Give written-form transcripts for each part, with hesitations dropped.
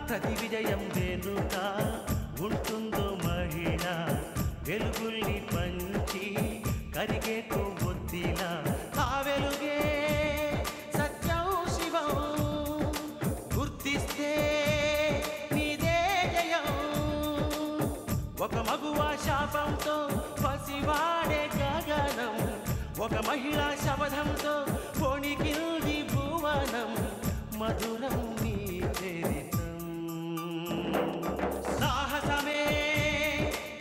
ప్రతి విజయం వెనుక ఉంటుందో మహిళ వెలుగుల్ని పంచి కరిగే కొవ్వొత్తిలా ఆ వెలుగే సత్యం శివం గుర్తిస్తే నీదే జయం ఒక మగువ శాపంతో పసివాడే గగనం ఒక మహిళా శపథంతో పొణికిల్ది భువనం మధురం నీ చరితం సాహసమే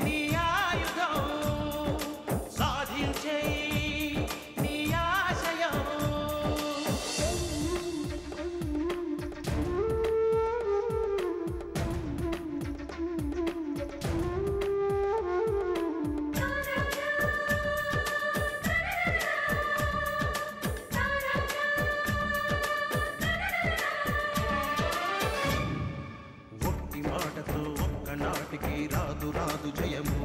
నీ ఆయుధం సాధించే నీ ఆశయం రాదు రాదు జయము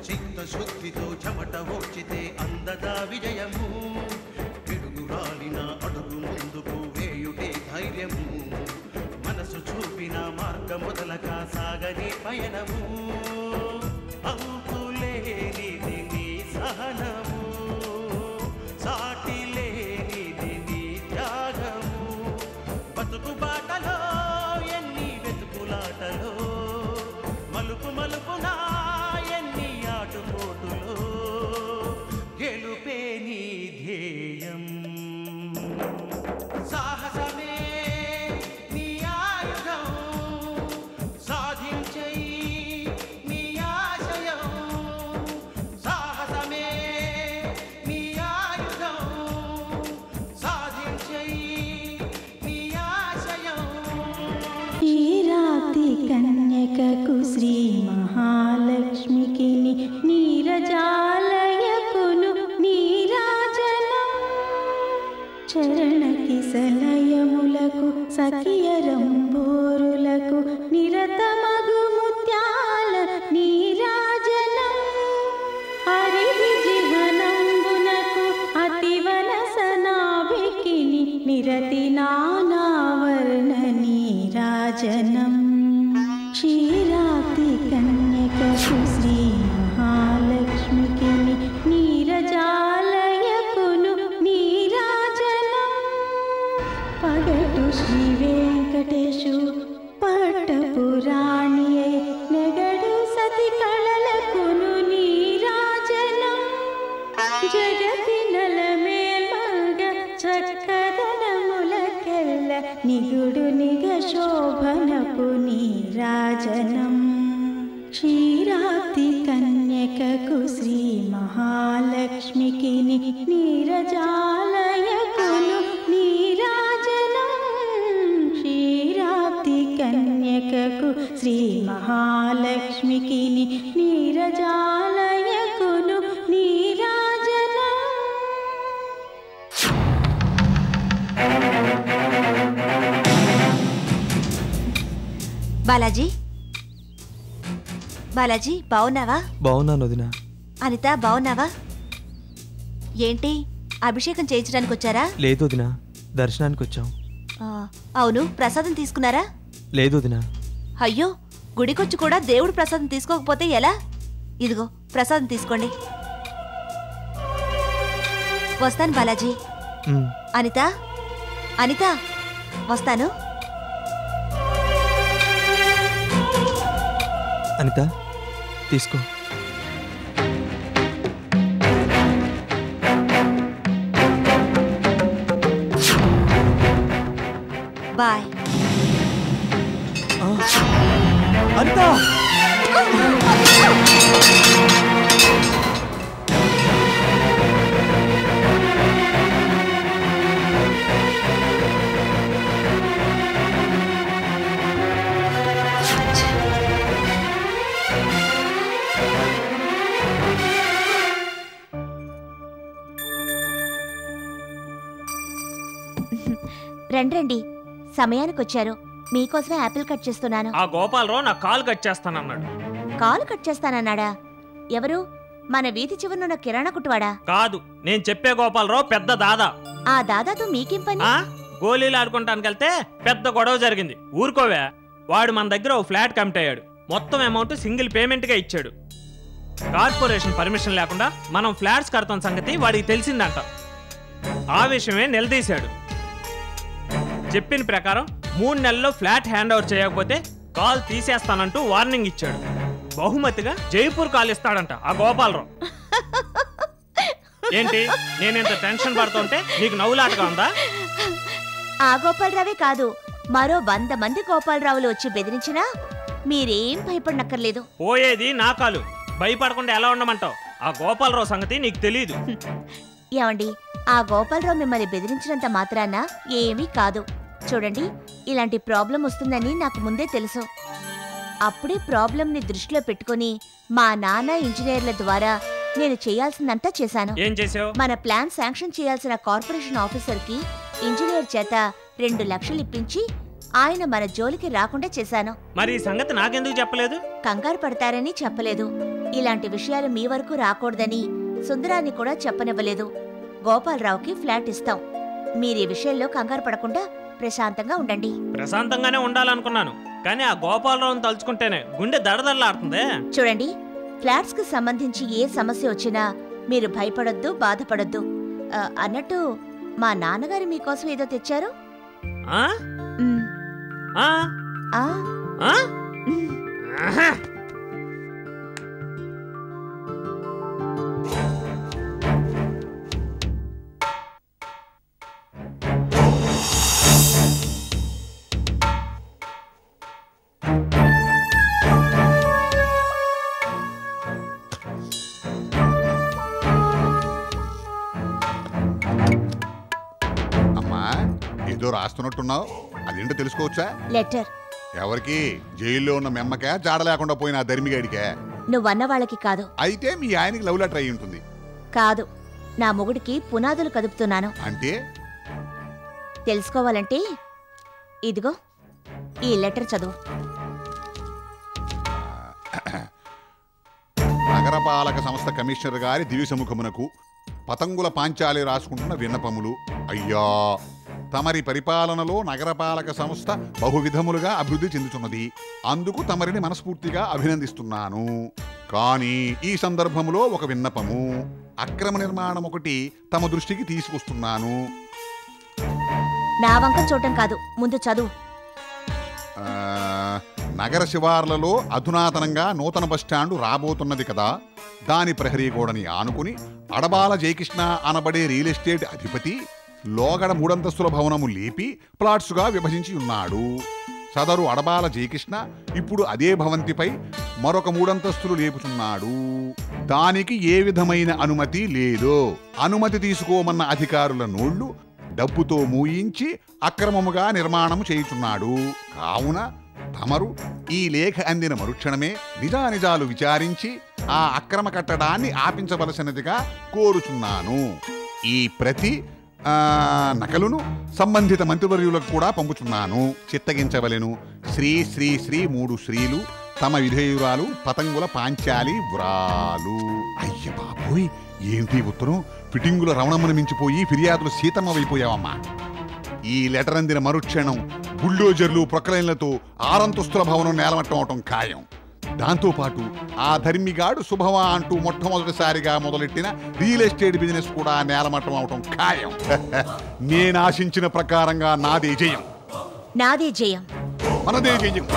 చిత్తశుద్ధితో చెమట ఓర్చితే అందదా విజయము పిడుగు రాలిన అడుగు ముందుకు వేయుటే ధైర్యము మనసు చూపిన మార్గం మొదలక సాగని పయనము అంతులేనిది నీ సహనము సాటి లేనిది నీ త్యాగము బతుకు బాటలో ఎన్ని వెతుకులాటలో మలుపు మలుపునా ఎన్ని ఆటుపోటులో గెలుపే నీ ధ్యేయం సాహసమే నీ ఆయుధం సాధించే నీ ఆశయం సాహసమే నీ ఆయుధం సాధించే నీ ఆశయం క్షీరాబ్ది కన్యకకు శ్రీ మహాలక్ష్మికి నీరజాలయకును నీరాజనం చరణ కిసలయములకు సఖియరంబోరులకు నిరతమగు ముత్యాల నీరాజనం హరివిజిహనంబునకు అతివనసనాభికి నిరతి నానావర్ణ నీరాజనం క్షీరాబ్ది కన్యకకు శ్రీ మహాలక్ష్మికి నీరజాలయకును నీరాజనం పగటు శ్రీ వెంకటేశు పట్టపురాణియే నెగడు సతి కళలకును నీరాజనం జగతి నలమేల్మగ చక్కదనములకెల్ల నిగుడు నిగ శోభనపు నీరాజనం క్షీరాబ్ది కన్యకకు శ్రీ మహాలక్ష్మికి నీరజాలయకును నీరాజనం క్షీరాబ్ది కన్యకకు శ్రీ మహాలక్ష్మికి నీరజాలయకును నీరాజనం బాలాజీ బాలాజీ బావున్నావా? బావున్నాను వదినా. అనిత బావున్నావా? ఏంటి అభిషేకం చేయించడానికి వచ్చారా? లేదు వదినా, దర్శనానికి వచ్చాం. అవును, ప్రసాదం తీసుకున్నారా? లేదు వదినా. అయ్యో, గుడికొచ్చి కూడా దేవుడు ప్రసాదం తీసుకోకపోతే ఎలా? ఇదిగో ప్రసాదం తీసుకోండి. వస్తాను బాలాజీ. అనిత అనిత వస్తాను. అనిత తీసుకో. బాయ్. అనిత రండి, సమయానికి వచ్చారు. మీకోసమే యాపిల్ కట్ చేస్తున్నాను. ఆ గోపాలరావు నా కాలు కట్ చేస్తానన్నాడు. కాలు కట్ చేస్తానన్నాడా? ఎవరు? మన వీధి చివరనున్న కిరాణా కుట్టువాడా? కాదు, నేను చెప్పే గోపాలరావు పెద్ద దాదా. ఆ దాదాతో మీకేం పని? గోళీలు ఆడుకుంటానికి వెళ్తే పెద్ద గొడవ జరిగింది. ఊరుకోవే. వాడు మన దగ్గర ఓ ఫ్లాట్ కమిట్ అయ్యాడు. మొత్తం అమౌంట్ సింగిల్ పేమెంట్గా ఇచ్చాడు. కార్పొరేషన్ పర్మిషన్ లేకుండా మనం ఫ్లాట్స్ కడతాం సంగతి వాడికి తెలిసిందంట. ఆ విషయమే నిలదీశాడు. చెప్పిన ప్రకారం 3 నెలల్లో ఫ్లాట్ హ్యాండ్ ఓవర్ చేయకపోతే కాల్ తీసేస్తానంటూ వార్నింగ్ ఇచ్చాడు. బహుమతిగా జైపూర్ కాల్ ఇస్తాడంట ఆ గోపాలరావు. ఏంటి నేనింత టెన్షన్ పడుతుంటే నీకు నవ్వులాటగా ఉందా? ఆ గోపాలరావే కాదు, మరో 100 మంది గోపాలరావులు వచ్చి బెదిరించినా మీరేం భయపడనక్కర్లేదు. పోయేది నా కాలు, భయపడకుండా ఎలా ఉండమంటావు? ఆ గోపాలరావు సంగతి నీకు తెలీదు. ఏమండి, ఆ గోపాలరావు మిమ్మల్ని బెదిరించినంత మాత్రాన ఏమీ కాదు. చూడండి, ఇలాంటి ప్రాబ్లం వస్తుందని నాకు ముందే తెలుసు. అప్పుడే ప్రాబ్లంని దృష్టిలో పెట్టుకుని మా నాన్న ఇంజనీర్ల ద్వారా నేను చేయాల్సిందంతా చేశాను. ఏం చేసావు? మన ప్లాన్ శాంక్షన్ చేయాల్సిన కార్పొరేషన్ ఆఫీసర్కి ఇంజనీర్ చేత 2 లక్షలు ఇప్పించి ఆయన మన జోలికి రాకుండా చేశాను. మరి ఈ సంగతి నాకెందుకు చెప్పలేదు? కంగారు పడతారని చెప్పలేదు. ఇలాంటి విషయాలు మీ వరకు రాకూడదని సుందరాన్ని కూడా చెప్పనివ్వలేదు. గోపాలరావుకి ఫ్లాట్ ఇస్తాం. మీరీ విషయంలో కంగారు పడకుండా ప్రశాంతంగా ఉండండి. ప్రశాంతంగానే ఉండాలనుకున్నాను, కానీ ఆ గోపాలరావుని తలుచుకుంటేనే గుండె దడదడలాడుతుంది. చూడండి, ఫ్లాట్స్ కి సంబంధించి ఏ సమస్య వచ్చినా మీరు భయపడొద్దు, బాధపడొద్దు. అన్నట్టు మా నాన్నగారు మీకోసం ఏదో తెచ్చారు. ఆ? మ్, ఆ? ఆ, ఆ? మ్. ఆహా! అమ్మా, ఏదో రాస్తున్నట్టున్నావు, అదేంటో తెలుసుకోవచ్చా? లెటర్. ఎవరికి? జైల్లో ఉన్న మెమ్మకే, జాడ లేకుండా పోయిన ఆ ధర్మిగాడికే? నువ్వన్న వాళ్ళకి కాదు. అయితే మీ ఆయనకి లవ్ లెటర్ అయి ఉంటుంది. కాదు, నా మొగుడికి పునాదులు కదుపుతున్నాను. అంటే తెలుసుకోవాలంటే ఇదిగో ఈ లెటర్ చదువు. నగరపాలక సంస్థ కమిషనర్ గారి దివిసముఖమునకు పతంగుల పాంచాలి రాసుకుంటున్న విన్నపములు. అయ్యా, తమరి పరిపాలనలో నగరపాలక సంస్థ బహువిధములుగా అభివృద్ధి చెందుతున్నది. అందుకు తమరిని మనస్ఫూర్తిగా అభినందిస్తున్నాను. కానీ ఈ సందర్భములో ఒక విన్నపము, అక్రమ నిర్మాణం ఒకటి తమ దృష్టికి తీసుకొస్తున్నాను. నా వంక చూడటం కాదు, ముందు చదువు. నగర శివార్లలో అధునాతనంగా నూతన బస్టాండు రాబోతున్నది కదా, దాని ప్రహరీ గోడని ఆనుకుని అడబాల జయకృష్ణ అనబడే రియల్ ఎస్టేట్ అధిపతి లోగడ 3 అంతస్తుల భవనము లేపి ప్లాట్సుగా విభజించి ఉన్నాడు. సదరు అడబాల జయకృష్ణ ఇప్పుడు అదే భవంతిపై మరొక 3 అంతస్తులు లేపుతున్నాడు. దానికి ఏ విధమైన అనుమతి లేదు. అనుమతి తీసుకోమన్న అధికారుల నోళ్లు డబ్బుతో మూయించి అక్రమముగా నిర్మాణము చేయుచున్నాడు. కావున తమరు ఈ లేఖ అందిన మరుక్షణమే నిజానిజాలు విచారించి ఆ అక్రమ కట్టడాన్ని ఆపించవలసినదిగా కోరుచున్నాను. ఈ ప్రతి నకలును సంబంధిత మంత్రివర్యులకు కూడా పంపుచున్నాను. చిత్తగించవలెను. శ్రీ శ్రీ శ్రీ 3 శ్రీలు తమ విధేయురాలు పతంగుల పాంచాలి వ్రాలు. అయ్య బాబోయ్, ఏంటి ఉత్తరం? ఫిట్టింగుల రవణమ్మను మించిపోయి ఫిర్యాదులు సీతమ్మ వైపోయావమ్మా. ఈ లెటర్ అందిన మరుక్షణం బుల్డోజర్లు ప్రొక్లైన్లతో 6 అంతస్తుల భవనం నేలమట్టం అవటం ఖాయం. దాంతోపాటు ఆ ధర్మిగాడు శుభమా అంటూ మొట్టమొదటిసారిగా మొదలెట్టిన రియల్ ఎస్టేట్ బిజినెస్ కూడా నేలమట్టం అవటం ఖాయం. నేను ఆశించిన ప్రకారంగా నాదే జయం. నాదే జయం. మనదే జయం.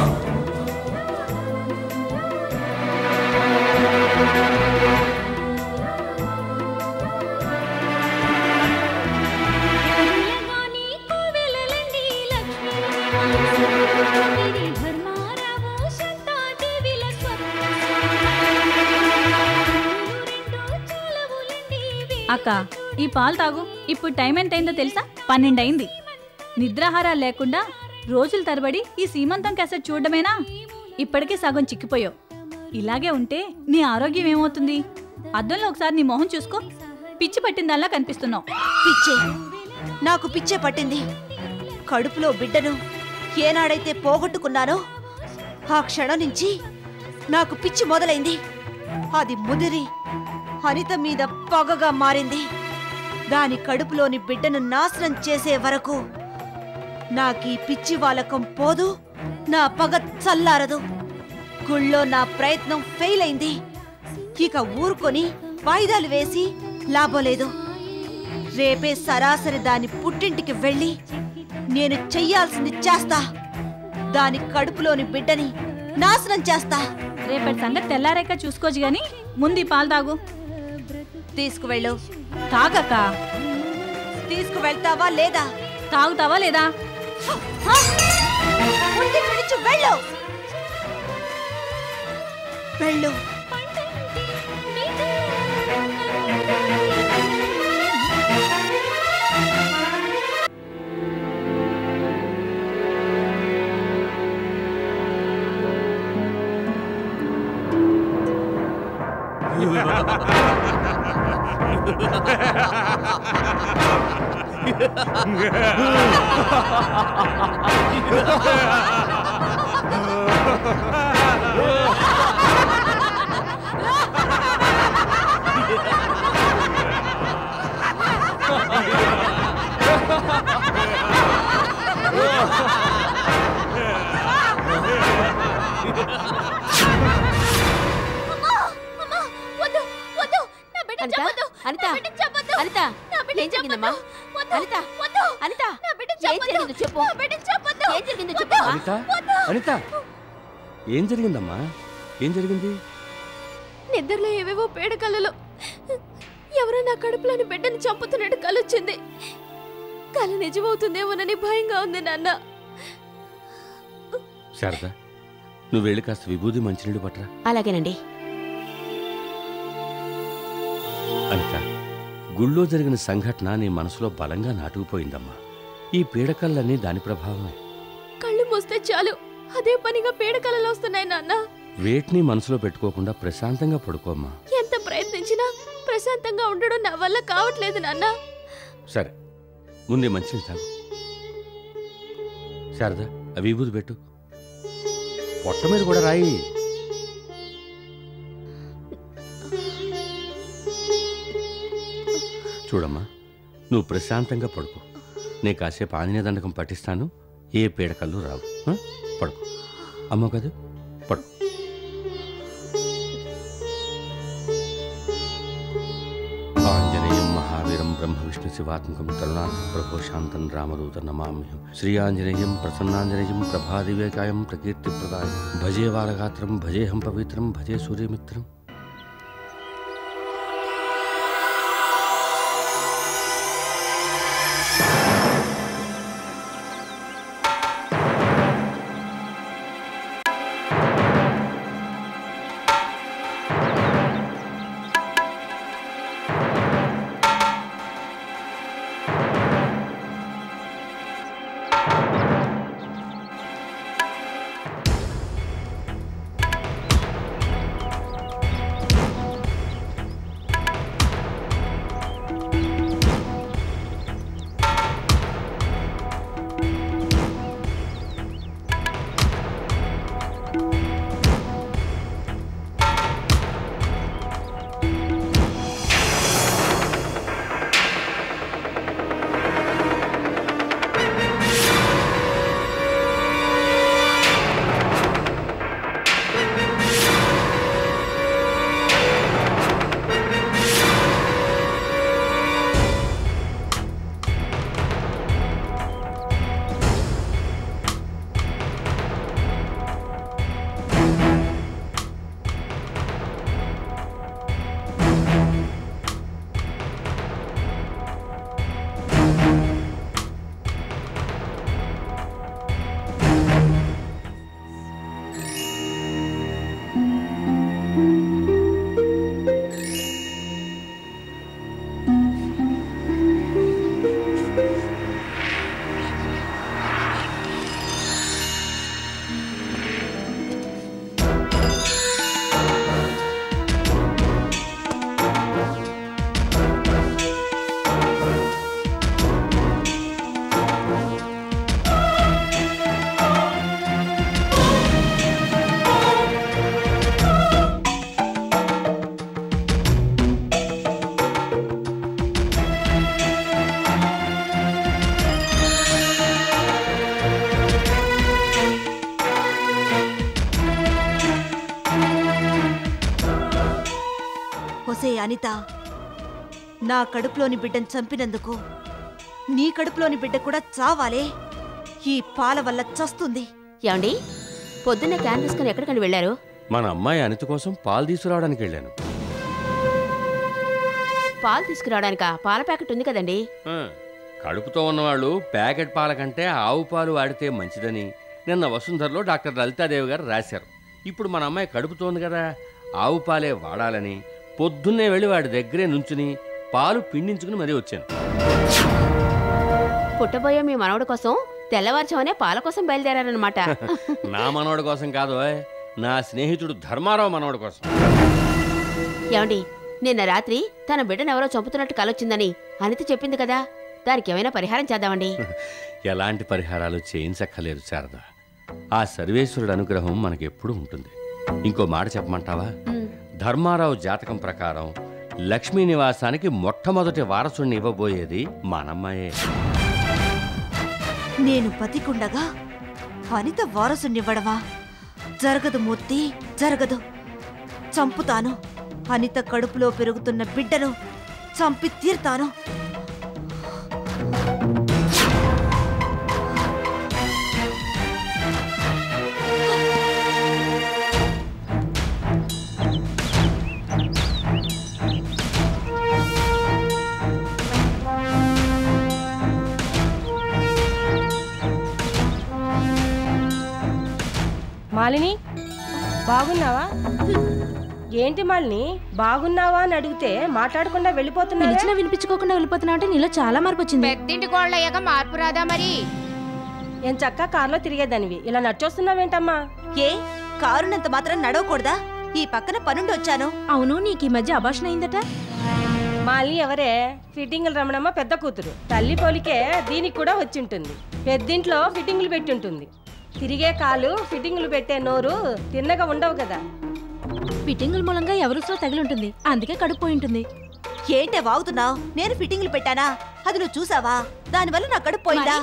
అక్క, ఈ పాలు తాగు. ఇప్పుడు టైం ఎంతైందో తెలుసా? 12 అయింది. నిద్రాహారాలు లేకుండా రోజుల తరబడి ఈ సీమంతం క్యాసెట్ చూడడమేనా? ఇప్పటికే సగం చిక్కిపోయావు. ఇలాగే ఉంటే నీ ఆరోగ్యం ఏమవుతుంది? అద్దంలో ఒకసారి నీ మొహం చూసుకో. పిచ్చి పట్టిందల్లా కనిపిస్తున్నావు. పిచ్చే, నాకు పిచ్చే పట్టింది. కడుపులో బిడ్డను ఏనాడైతే పోగొట్టుకున్నానో ఆ క్షణం నుంచి నాకు పిచ్చి మొదలైంది. అది ముదిరి అనిత మీద పగగా మారింది. దాని కడుపులోని బిడ్డను నాశనం చేసే వరకు నాకీ పిచ్చి వాలకం పోదు, నా పగ చల్లారదు. గుళ్ళో నా ప్రయత్నం ఫెయిల్ అయింది. ఇక ఊరుకొని వాయిదాలు వేసి లాభం లేదు. రేపే సరాసరి దాని పుట్టింటికి వెళ్ళి నేను చెయ్యాల్సింది చేస్తా. దాని కడుపులోని బిడ్డని నాశనం చేస్తా. రేపటి సంగతి తెల్లారేక చూసుకోవచ్చు గాని ముందు ఈ పాలు తాగు. తీసుకువెళ్ళు. తాగక్క. తీసుకువెళ్తావా లేదా? తాగుతావా లేదా? ముందు ఇక్కడి నుంచి వెళ్ళు. వెళ్ళు. అనిత, అనిత, ఏం జరిగిందమ్మా? అనిత, అనిత, ఏం జరిగిందో చెప్పు. ఏం జరిగిందో చెప్పు. అనిత, ఏం జరిగిందమ్మా? ఏం జరిగింది? నిద్రలో ఏవేవో పేడకళ్ళలో ఎవరో నా కడుపులోని బిడ్డని చంపుతున్నట్టు కలొచ్చింది. కల నిజమవుతుందేమోనని భయంగా ఉంది నాన్న. శారద, నువ్వు వెళ్ళి కాస్త విభూది మంచినీళ్ళు పట్టరా. అలాగేనండి. అనిత, గుళ్ళో జరిగిన సంఘటన నీ మనసులో బలంగా నాటుకుపోయిందమ్మా. ఈ పీడకలన్నీ దాని ప్రభావమే. కళ్ళు మూస్తే చాలు అదే పనిగా పీడకలలు వస్తున్నాయి నాన్న. వేటిని మనసులో పెట్టుకోకుండా ప్రశాంతంగా పడుకోమ్మా. ఎంత ప్రయత్నించినా ప్రశాంతంగా ఉండడం నా వల్ల కావట్లేదు నాన్న. సరే, ముందే మంచిని తాగు. శారద, అవి విభూది పెట్టు. పొట్ట మీద కూడా రాయి. చూడమ్మా, నువ్వు ప్రశాంతంగా పడుకో. నే కాసేపు ఆంజనేయ దండకం పట్టిస్తాను. ఏ పీడకల్లు రావు. పడుకో. అమ్మో కాదు, పడుకో. ఆంజనేయం మహావీరం బ్రహ్మ విష్ణు శివాత్మకం తరుణాథ ప్రభో శాంతం రామదూత నమామ్యహం. శ్రీ ఆంజనేయం ప్రసన్నాంజనేయం ప్రభాదివేకాయం ప్రకీర్తిప్రదాయం భజే వారగాత్రం భజేహం పవిత్రం భజే సూర్యమిత్రం. అనిత నా కడుపులోని బిడ్డను చంపినందుకు నీ కడుపులోని బిడ్డ కూడా చావాలే. ఈ పాల వల్ల చస్తుంది. ఏమండి, పొద్దున్న క్యాన్ తీసుకుని ఎక్కడికండి వెళ్ళారు? మన అమ్మాయి అనిత కోసం పాలు తీసుకురావడానికి వెళ్ళాను. పాలు తీసుకురావడానికా? పాల ప్యాకెట్ ఉంది కదండి. కడుపుతో ఉన్నవాళ్ళు ప్యాకెట్ పాల కంటే ఆవు పాలు వాడితే మంచిదని నిన్న వసుంధరలో డాక్టర్ లలితాదేవి గారు రాశారు. ఇప్పుడు మన అమ్మాయి కడుపుతోంది కదా, ఆవు పాలే వాడాలని పొద్దున్నే వెళ్ళి వాడి దగ్గరే నుంచుని పాలు పిండించుకుని మరీ వచ్చాను. పుట్టబోయే మీ మనవడి కోసం తెల్లవారుజామునే పాల కోసం బయలుదేరారనమాట. నా మనవడి కోసం కాదు, నా స్నేహితుడు ధర్మారావు మనవడి కోసం. ఏమండి, నిన్న రాత్రి తన బిడ్డనెవరో చంపుతున్నట్టు కలొచ్చిందని అనిత చెప్పింది కదా, దానికి ఏమైనా పరిహారం చేద్దామండి. ఎలాంటి పరిహారాలు చేయించక్కర్లేదు శారద. ఆ సర్వేశ్వరుడు అనుగ్రహం మనకెప్పుడూ ఉంటుంది. ఇంకో మాట చెప్పమంటావా? ధర్మారావు జాతకం ప్రకారం లక్ష్మీ నివాసానికి మొట్టమొదటి వారసుడిని ఇవ్వబోయేది మనమ్మాయే. నేను బతికుండగా అనిత వారసునివ్వడమా? జరగదు మూర్తి, జరగదు. చంపుతాను. అనిత కడుపులో పెరుగుతున్న బిడ్డను చంపి తీర్తాను. మాలిని, బాగున్నావా? ఏంటి మాలిని, బాగున్నావా అని అడిగితే మాట్లాడకుండా వెళ్ళిపోతున్నా. పిలిచినా వినిపించుకోకుండా వెళ్ళిపోతున్నా అంటే నీలో చాలా మార్పు వచ్చింది. పెద్దింటి కోళ్ళయ్యాక మార్పు రాదా మరి? ఏం చక్క కారులో తిరిగేదానివి ఇలా నడిచొస్తున్నావేంటమ్మా? ఏ కారునంత మాత్రం నడవకూడదా? ఈ పక్కన పనుండి వచ్చాను. అవును, నీకు ఈ మధ్య అభాషణ అయిందట. మాలిని ఎవరే? ఫిట్టింగులు రమణమ్మ పెద్ద కూతురు. తల్లి పోలికే దీనికి కూడా వచ్చింటుంది. పెద్దింట్లో ఫిట్టింగులు పెట్టుంటుంది. తిరిగే కాలు, ఫిట్టింగులు పెట్టే నోరు తిన్నగా ఉండవు కదా. ఫిట్టింగుల మూలంగా ఎవరితో తగిలింటుంది, అందుకే కడుపు ఉంటుంది. ఏంటే వాగుతున్నావు? నేను ఫిట్టింగులు పెట్టానా? అది నువ్వు చూసావా? దానివల్ల నా కడుపు పోయిందా?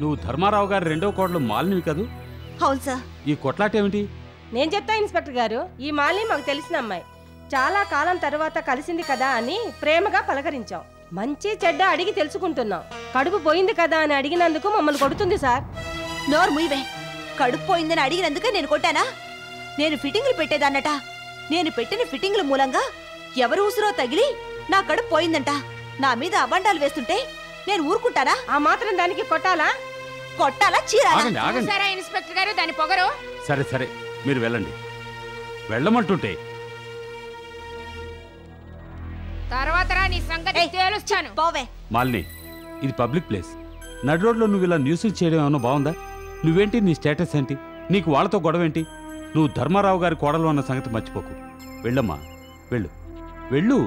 నువ్వు ధర్మారావు గారి రెండో కోడలు మాలినివి కదూ? అవును సార్. ఈ కొట్లాటేమిటి? నేను చెప్తా ఇన్స్పెక్టర్ గారు, ఈ మాలిని మాకు తెలిసిన అమ్మాయి. చాలా కాలం తర్వాత కలిసింది కదా అని ప్రేమగా పలకరించాం. మంచి చెడ్డ అడిగి తెలుసుకుంటున్నాం. కడుపు పోయింది కదా అని అడిగినందుకు మమ్మల్ని కొడుతుంది సార్. నోరు ముయ్యవే. కడుపు పోయిందని అడిగినందుకే నేను కొట్టానా? నేను ఫిట్టింగులు పెట్టేదాన్నట. నేను పెట్టిన ఫిట్టింగుల మూలంగా ఎవరు ఉసురో తగిలి నా కడుపు పోయిందంట. నా మీద అబండాలు వేస్తుంటే నేను ఊరుకుంటానా? ఆ మాత్రం దానికి కొట్టాలా? కొట్టాలా చీరాలా? ఇన్స్పెక్టర్ గారు దాని పొగరు. సరే సరే, మీరు వెళ్ళండి. వెళ్ళమంటుంటే తర్వాత నీ సంగతి తేలుస్తాను. పోవే. మాలిని, ఇది పబ్లిక్ ప్లేస్. నడి రోడ్లో నువ్వు ఇలా న్యూస్ చేయడం ఏమన్నా బాగుందా? నువ్వేంటి, నీ స్టేటస్ ఏంటి? నీకు వాళ్ళతో గొడవ ఏంటి? నువ్వు ధర్మారావు గారి కోడలు అన్న సంగతి మర్చిపోకు. వెళ్ళమ్మా, వెళ్ళు వెళ్ళు.